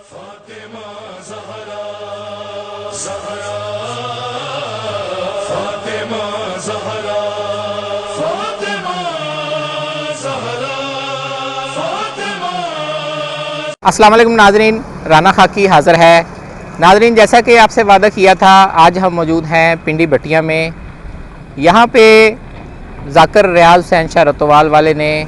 فاطمہ زہرا زہرا فاطمہ زہرا فاطمہ زہرا فاطمہ۔ السلام علیکم ناظرین، رانا خاکی حاضر ہے۔ ناظرین، جیسا کہ آپ سے وعدہ کیا تھا، آج ہم موجود ہیں پنڈی بٹیا میں۔ یہاں پہ ذاکر ریاض حسین شاہ رتوال والے نے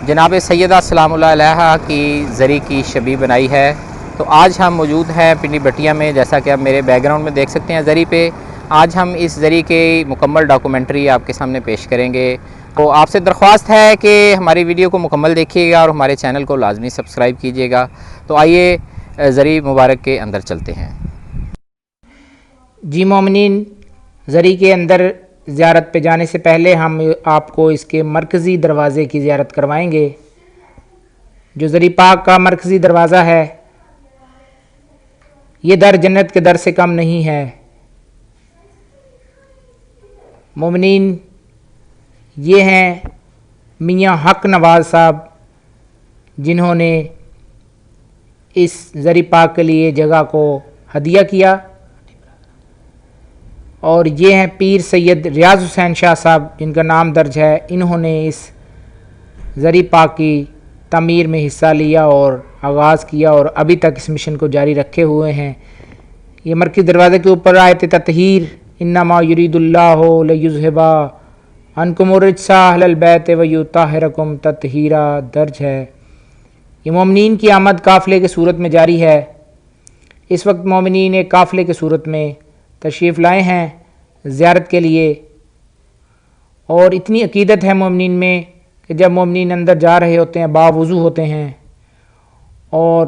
جناب سیدہ سلام اللہ علیہا کی زری کی شبیہ بنائی ہے۔ تو آج ہم موجود ہیں پنڈی بٹیا میں، جیسا کہ آپ میرے بیک گراؤنڈ میں دیکھ سکتے ہیں زری پہ۔ آج ہم اس زری کی مکمل ڈاکومنٹری آپ کے سامنے پیش کریں گے۔ تو آپ سے درخواست ہے کہ ہماری ویڈیو کو مکمل دیکھیے گا اور ہمارے چینل کو لازمی سبسکرائب کیجیے گا۔ تو آئیے زری مبارک کے اندر چلتے ہیں۔ جی مومنین، زری کے اندر زیارت پہ جانے سے پہلے ہم آپ کو اس کے مرکزی دروازے کی زیارت کروائیں گے۔ جو زری پاک کا مرکزی دروازہ ہے، یہ در جنت کے در سے کم نہیں ہے۔ مومنین، یہ ہیں میاں حق نواز صاحب، جنہوں نے اس زری پاک کے لیے جگہ کو ہدیہ کیا، اور یہ ہیں پیر سید ریاض حسین شاہ صاحب، جن کا نام درج ہے۔ انہوں نے اس زری پاک کی تعمیر میں حصہ لیا اور آغاز کیا، اور ابھی تک اس مشن کو جاری رکھے ہوئے ہیں۔ یہ مرکزی دروازے کے اوپر آیت تطہیر انما یرید اللہ لیذھب عنکم الرجس اہل البیت ویطہرکم تطہیرا درج ہے۔ یہ مومنین کی آمد قافلے کی صورت میں جاری ہے۔ اس وقت مومنین ایک قافلے کی صورت میں تشریف لائے ہیں زیارت کے لیے، اور اتنی عقیدت ہے مومنین میں کہ جب مومنین اندر جا رہے ہوتے ہیں باوضو ہوتے ہیں اور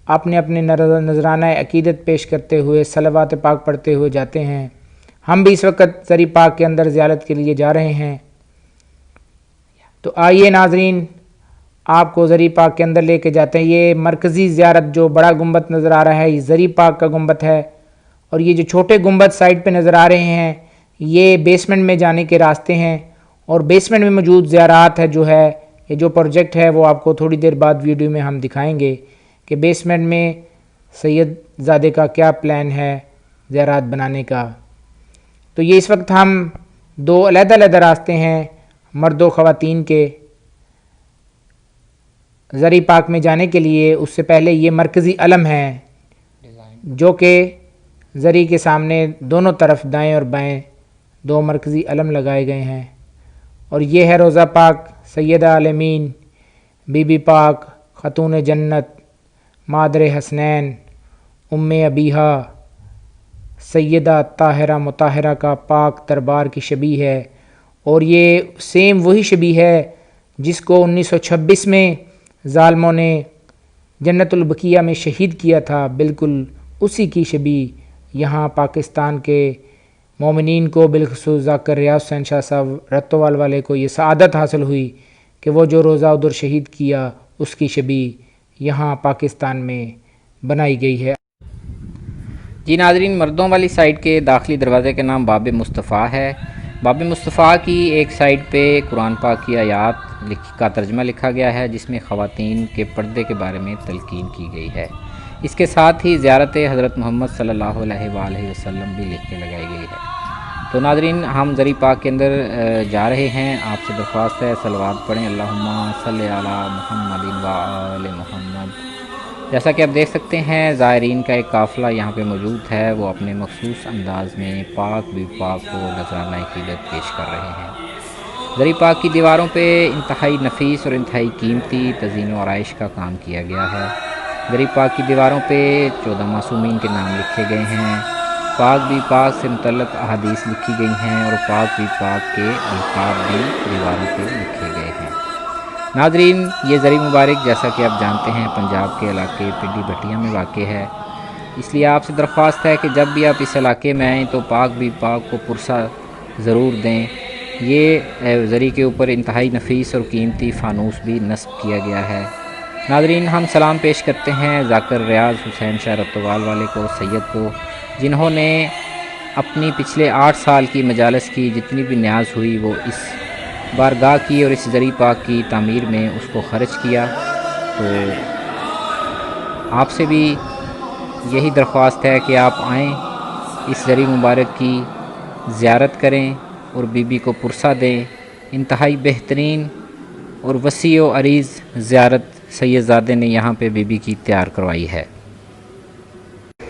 اپنے اپنے نذرانہ عقیدت پیش کرتے ہوئے صلوات پاک پڑھتے ہوئے جاتے ہیں۔ ہم بھی اس وقت زری پاک کے اندر زیارت کے لیے جا رہے ہیں۔ تو آئیے ناظرین، آپ کو زری پاک کے اندر لے کے جاتے ہیں۔ یہ مرکزی زیارت جو بڑا گنبد نظر آ رہا ہے، یہ زری پاک کا گنبد ہے، اور یہ جو چھوٹے گنبد سائڈ پہ نظر آ رہے ہیں، یہ بیسمنٹ میں جانے کے راستے ہیں، اور بیسمنٹ میں موجود زیارات ہے جو ہے، یہ جو پروجیکٹ ہے وہ آپ کو تھوڑی دیر بعد ویڈیو میں ہم دکھائیں گے کہ بیسمنٹ میں سید زادے کا کیا پلان ہے زیارات بنانے کا۔ تو یہ اس وقت ہم دو علیحدہ علیحدہ راستے ہیں مرد و خواتین کے زری پاک میں جانے کے لیے۔ اس سے پہلے یہ مرکزی علم ہے جو کہ زری کے سامنے دونوں طرف دائیں اور بائیں دو مرکزی علم لگائے گئے ہیں، اور یہ ہے روضہ پاک سیدہ عالمین بی بی پاک خاتون جنت مادر حسنین ام ابیہا سیدہ طاہرہ مطہرہ کا پاک دربار کی شبیہ ہے، اور یہ سیم وہی شبیہ ہے جس کو 1926 میں ظالموں نے جنت البقیہ میں شہید کیا تھا۔ بالکل اسی کی شبیہ یہاں پاکستان کے مومنین کو، بالخصوص ذاکر ریاض حسین شاہ صاحب رتوال والے کو یہ سعادت حاصل ہوئی کہ وہ جو روزہ ادھر شہید کیا، اس کی شبیہ یہاں پاکستان میں بنائی گئی ہے۔ جی ناظرین، مردوں والی سائڈ کے داخلی دروازے کا نام باب مصطفیٰ ہے۔ باب مصطفیٰ کی ایک سائڈ پہ قرآن پاک کی آیات کا ترجمہ لکھا گیا ہے، جس میں خواتین کے پردے کے بارے میں تلقین کی گئی ہے۔ اس کے ساتھ ہی زیارت حضرت محمد صلی اللہ علیہ وآلہ وسلم بھی لکھ کے لگائی گئی ہے۔ تو ناظرین، ہم زری پاک کے اندر جا رہے ہیں۔ آپ سے درخواست ہے صلوات پڑھیں، اللہم صلی علی محمد وآل محمد۔ جیسا کہ آپ دیکھ سکتے ہیں، زائرین کا ایک قافلہ یہاں پہ موجود ہے، وہ اپنے مخصوص انداز میں پاک بی پاک کو نذرانہ عقیدت پیش کر رہے ہیں۔ زری پاک کی دیواروں پہ انتہائی نفیس اور انتہائی قیمتی تزئین و آرائش کا کام کیا گیا ہے۔ زری پاک کی دیواروں پہ 14 معصومین کے نام لکھے گئے ہیں، پاک بی پاک سے متعلق احادیث لکھی گئی ہیں، اور پاک بی پاک کے القاب بھی دیواروں پہ لکھے گئے ہیں۔ ناظرین، یہ زری مبارک جیسا کہ آپ جانتے ہیں پنجاب کے علاقے پنڈی بٹیا میں واقع ہے، اس لیے آپ سے درخواست ہے کہ جب بھی آپ اس علاقے میں آئیں تو پاک بی پاک کو پرسہ ضرور دیں۔ یہ زری کے اوپر انتہائی نفیس اور قیمتی فانوس بھی نصب کیا گیا ہے۔ ناظرین، ہم سلام پیش کرتے ہیں ذاکر ریاض حسین شاہ رتوال والے کو، سید کو، جنہوں نے اپنی پچھلے 8 سال کی مجالس کی جتنی بھی نیاز ہوئی وہ اس بارگاہ کی اور اس زری پاک کی تعمیر میں اس کو خرچ کیا۔ تو آپ سے بھی یہی درخواست ہے کہ آپ آئیں، اس زری مبارک کی زیارت کریں اور بی بی کو پرسہ دیں۔ انتہائی بہترین اور وسیع و عریض زیارت سید زادے نے یہاں پہ بی بی کی تیار کروائی ہے۔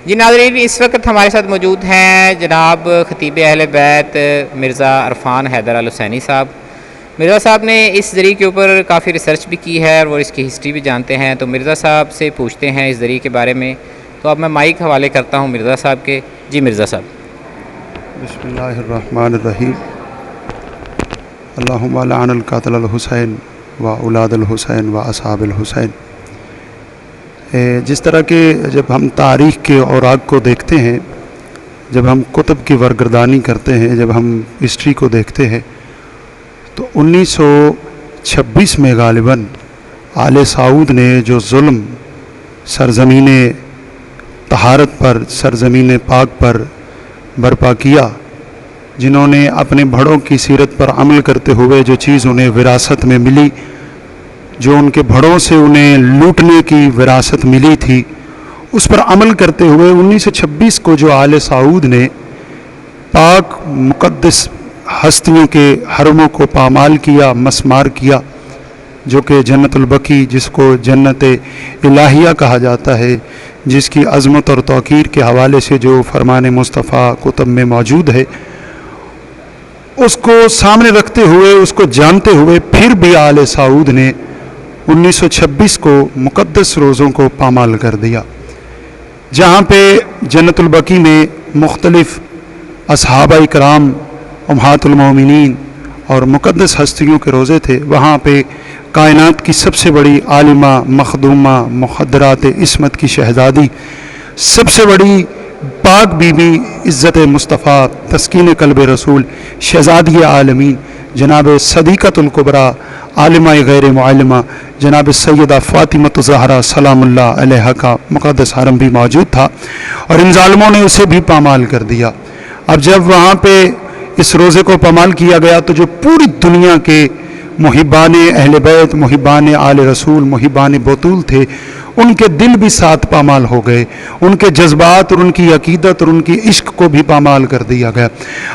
جی ناظرین، اس وقت ہمارے ساتھ موجود ہیں جناب خطیب اہل بیت مرزا عرفان حیدر الحسینی صاحب۔ مرزا صاحب نے اس ذریعے کے اوپر کافی ریسرچ بھی کی ہے اور اس کی ہسٹری بھی جانتے ہیں، تو مرزا صاحب سے پوچھتے ہیں اس ذریعے کے بارے میں۔ تو اب میں مائک حوالے کرتا ہوں مرزا صاحب کے۔ جی مرزا صاحب۔ بسم اللہ الرحمن الرحیم۔ اللہم لعن القاتل الحسین و اولاد الحسین و اصحاب الحسین۔ جس طرح کہ جب ہم تاریخ کے اوراق کو دیکھتے ہیں، جب ہم کتب کی ورگردانی کرتے ہیں، جب ہم ہسٹری کو دیکھتے ہیں، تو 1926 میں غالباً آل سعود نے جو ظلم سرزمین طہارت پر، سرزمین پاک پر برپا کیا، جنہوں نے اپنے بڑوں کی سیرت پر عمل کرتے ہوئے جو چیز انہیں وراثت میں ملی، جو ان کے بڑوں سے انہیں لوٹنے کی وراثت ملی تھی، اس پر عمل کرتے ہوئے 1926 کو جو آل سعود نے پاک مقدس ہستیوں کے حرموں کو پامال کیا، مسمار کیا، جو کہ جنت البقیع، جس کو جنت الہیہ کہا جاتا ہے، جس کی عظمت اور توقیر کے حوالے سے جو فرمان مصطفیٰ کتب میں موجود ہے، اس کو سامنے رکھتے ہوئے، اس کو جانتے ہوئے، پھر بھی آل سعود نے 1926 کو مقدس روزوں کو پامال کر دیا، جہاں پہ جنت البقیع میں مختلف اصحابہ کرام، امہات المومنین اور مقدس ہستیوں کے روزے تھے۔ وہاں پہ کائنات کی سب سے بڑی عالمہ، مخدومہ، مخدرات عصمت کی شہزادی، سب سے بڑی پاک بی بی، عزت مصطفیٰ، تسکین قلب رسول، شہزادی عالمین، جناب صدیقۃ الکبریٰ، عالمہ غیر معلمہ، جناب سیدہ فاطمۃ الزہرا سلام اللہ علیہا کا مقدس حرم بھی موجود تھا، اور ان ظالموں نے اسے بھی پامال کر دیا۔ اب جب وہاں پہ اس روزے کو پامال کیا گیا، تو جو پوری دنیا کے محبان اہل بیت، محبان آل رسول، محبان بطول تھے، ان کے دل بھی ساتھ پامال ہو گئے، ان کے جذبات اور ان کی عقیدت اور ان کی عشق کو بھی پامال کر دیا گیا۔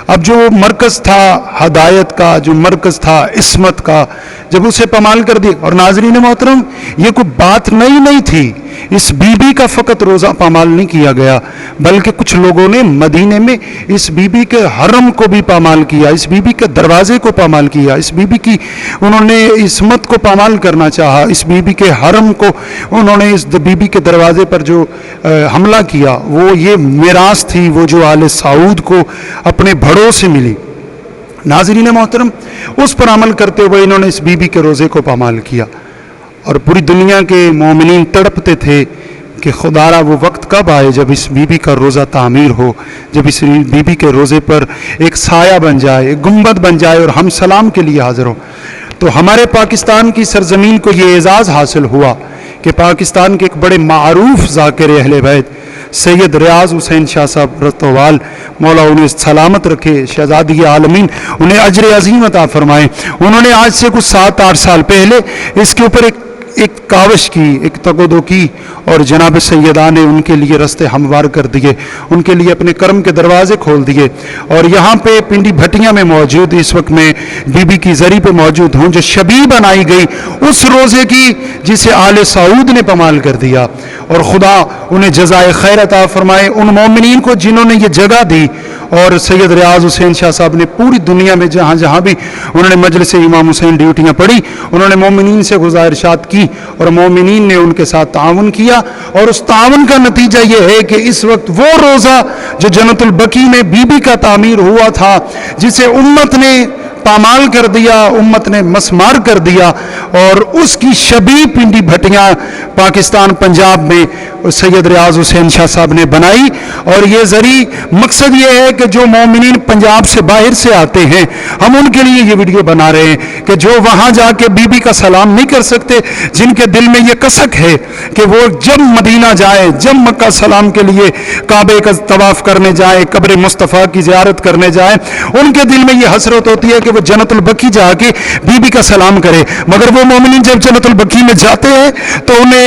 اب جو مرکز تھا ہدایت کا، جو مرکز تھا عصمت کا، جب اسے پامال کر دیا، اور ناظرین محترم، یہ کوئی بات نئی نہیں تھی، اس بی بی کا فقط روزہ پامال نہیں کیا گیا، بلکہ کچھ لوگوں نے مدینے میں اس بی بی کے حرم کو بھی پامال کیا، اس بی بی کے دروازے کو پامال کیا، اس بی بی کی انہوں نے عصمت کو پامال کرنا چاہا، اس بی بی کے حرم کو انہوں نے، اس بی بی کے دروازے پر جو حملہ کیا، وہ یہ میراث تھی، وہ جو آل سعود کو اپنے بڑوں سے ملی۔ ناظرین محترم، اس پر عمل کرتے ہوئے انہوں نے اس بی بی کے روزے کو پامال کیا، اور پوری دنیا کے مومنین تڑپتے تھے کہ خدا را وہ وقت کب آئے جب اس بی بی کا روزہ تعمیر ہو، جب اس بی بی کے روزے پر ایک سایہ بن جائے، ایک گنبد بن جائے اور ہم سلام کے لیے حاضر ہو۔ تو ہمارے پاکستان کی سرزمین کو یہ اعزاز حاصل ہوا کہ پاکستان کے ایک بڑے معروف ذاکر اہل بیت سید ریاض حسین شاہ صاحب رتوال، مولا انہیں سلامت رکھے، شہزادی عالمین انہیں اجر عظیم عطا فرمائے، انہوں نے آج سے کچھ 7-8 سال پہلے اس کے اوپر ایک کاوش کی، ایک تگودو کی، اور جناب سیدہ نے ان کے لیے رستے ہموار کر دیے، ان کے لیے اپنے کرم کے دروازے کھول دیے، اور یہاں پہ پنڈی بھٹیاں میں موجود، اس وقت میں بی بی کی زری پہ موجود ہوں، جو شبیہ بنائی گئی اس روزے کی جسے آل سعود نے پامال کر دیا، اور خدا انہیں جزائے خیر عطا فرمائے ان مومنین کو جنہوں نے یہ جگہ دی۔ اور سید ریاض حسین شاہ صاحب نے پوری دنیا میں جہاں جہاں بھی انہوں نے مجلس امام حسین ڈیوٹیاں پڑھی، انہوں نے مومنین سے گزارشات کی، اور مومنین نے ان کے ساتھ تعاون کیا، اور اس تعاون کا نتیجہ یہ ہے کہ اس وقت وہ روزہ جو جنت البقیع میں بی بی کا تعمیر ہوا تھا، جسے امت نے پامال کر دیا، امت نے مسمار کر دیا، اور اس کی شبیہ پنڈی بھٹیاں پاکستان پنجاب میں سید ریاض حسین شاہ صاحب نے بنائی۔ اور یہ ذریعہ مقصد یہ ہے کہ جو مومنین پنجاب سے باہر سے آتے ہیں، ہم ان کے لیے یہ ویڈیو بنا رہے ہیں کہ جو وہاں جا کے بی بی کا سلام نہیں کر سکتے، جن کے دل میں یہ کسک ہے کہ وہ جب مدینہ جائے، جب مکہ سلام کے لیے کعبے کا طواف کرنے جائے، قبر مصطفیٰ کی زیارت کرنے جائے، ان کے دل میں یہ حسرت ہوتی ہے کہ وہ جنت البقیع جا کے بی بی کا سلام کرے، مگر وہ مومنین جب جنت البقیع میں جاتے ہیں تو انہیں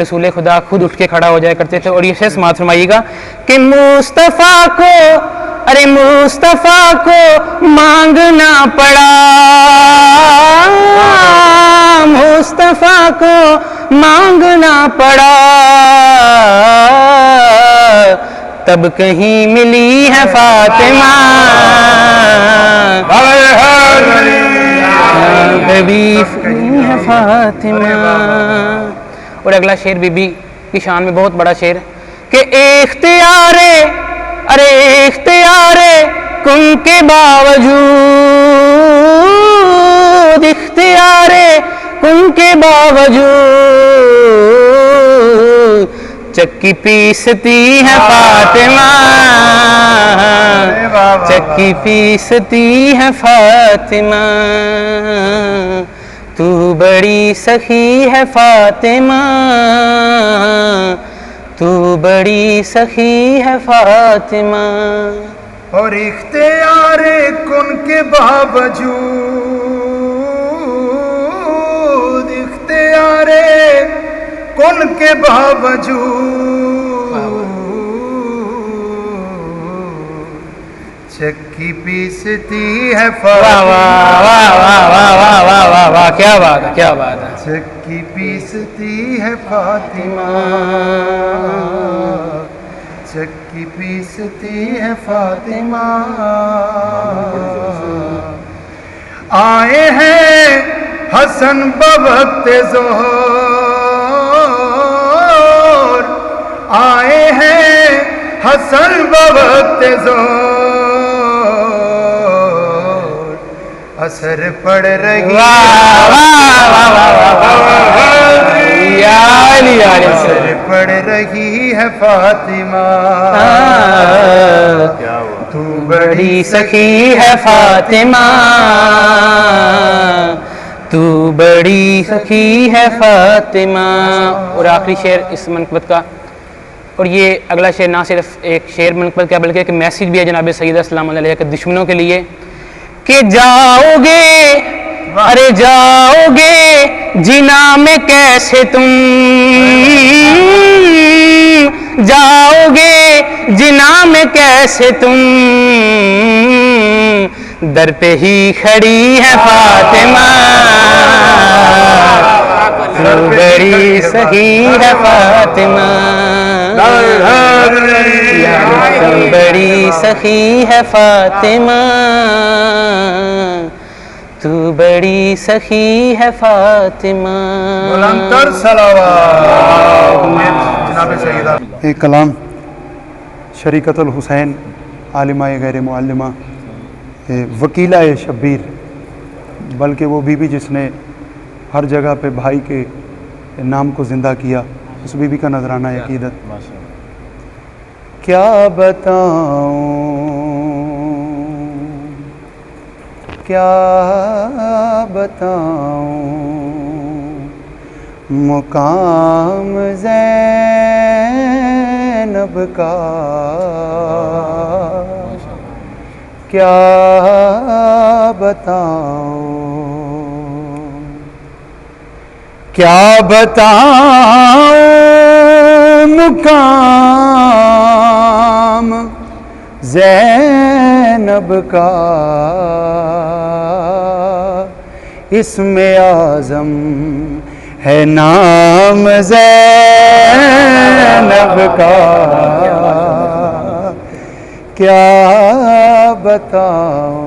رسول خدا خود اٹھ کے کھڑا ہو جایا کرتے تھے. اور یہ شعر سماعت فرمائیے گا کہ مصطفیٰ کو ارے مصطفیٰ کو مانگنا پڑا, مصطفیٰ کو مانگنا پڑا, تب کہیں ملی ہے فاطمہ, بی ہے فاطمہ. اور اگلا شعر بی بی کی شان میں بہت بڑا شعر کہ اختیار کن کے باوجود, اختیار کن کے باوجود چکی پیستی ہے فاطمہ, چکی پیستی ہے فاطمہ, تو بڑی سخی ہے فاطمہ, تو بڑی سخی ہے فاطمہ. اور اختیار کن کے باوجود, اختیار کن کے باوجود چکی پیستی ہے واہ واہ واہ واہ واہ واہ واہ واہ واہ, کیا بات ہے, کیا بات ہے. چکی پیستی ہے فاطمہ, چکی پیستی ہے فاطمہ. آئے ہیں حسن بوقت ظہور, آئے ہیں حسن بوقت ظہور, اثر پڑ رہی اثر پڑ رہی ہے فاطمہ, تو بڑی سخی ہے فاطمہ, تو بڑی سخی ہے فاطمہ. اور آخری شعر اس منقبت کا, اور یہ اگلا شعر نہ صرف ایک شعر منقبت کا بلکہ ایک میسیج بھی ہے جناب سیدہ السلام علیہ کے دشمنوں کے لیے کہ جاؤ گے ارے جاؤ گے جنا میں کیسے تم, جاؤ گے جنا میں کیسے تم, در پہ ہی کھڑی ہے فاطمہ, تو بڑی سخی ہے فاطمہ, تو بڑی سخی ہے فاطمہ, تو بڑی سخی ہے فاطمہ. بلندتر صلوات جناب سیدہ. ایک کلام شریکت الحسین عالمہ غیر معلمہ وکیلہ شبیر, بلکہ وہ بی بی جس نے ہر جگہ پہ بھائی کے نام کو زندہ کیا, اس بی بی کا نذرانہ عقیدت. کیا بتاؤں کیا بتاؤں مقام زینب کا, کیا بتاؤں کیا بتاؤں مقام زینب کا, اسم اعظم ہے نام زینب کا, کیا بتاؤں.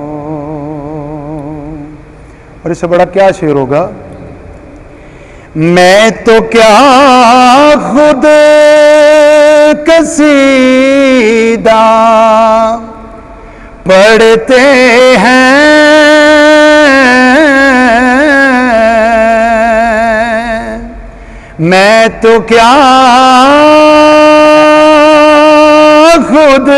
اور اس سے بڑا کیا شعر ہوگا, میں تو کیا خود قصیدہ پڑھتے ہیں, میں تو کیا خود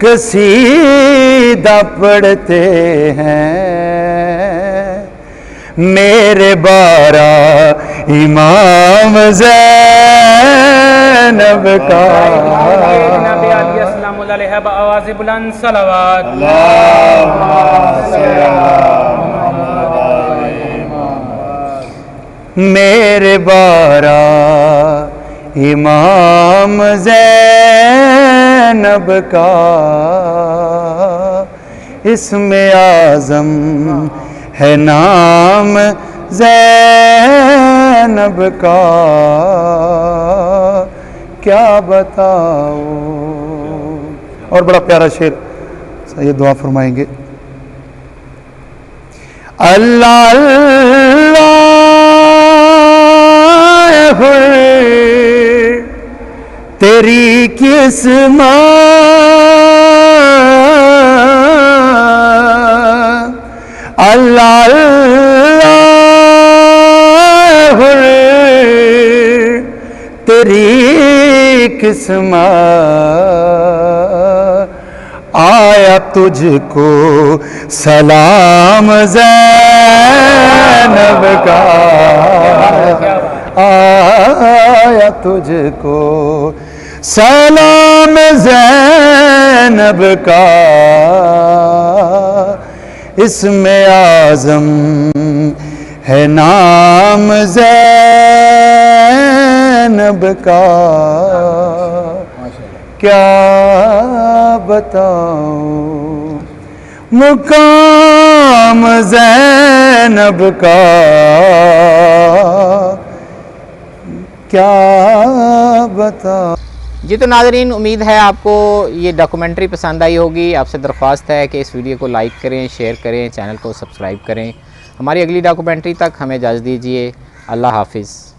قصیدہ پڑھتے ہیں, میرے بارہ امام زینب کا. جناب عالیہ السلام علیہ بآواز بلند صلوات. میرے بارا امام زینب کا اسم اعظم ہے نام زینب کا، کیا بتاؤ. اور بڑا پیارا شعر یہ دعا فرمائیں گے. اللہ اللہ تیری قسمت، اللہ اللہ تیری قسمت، آیا تجھ کو سلام زینب کا، آیا تجھ کو سلام زینب کا، اسم اعظم ہے نام زینب کا، کیا بتاؤں مقام زینب کا، کیا بتاؤں. جی تو ناظرین، امید ہے آپ کو یہ ڈاکومنٹری پسند آئی ہوگی. آپ سے درخواست ہے کہ اس ویڈیو کو لائک کریں، شیئر کریں، چینل کو سبسکرائب کریں. ہماری اگلی ڈاکومنٹری تک ہمیں اجازت دیجیے. اللہ حافظ.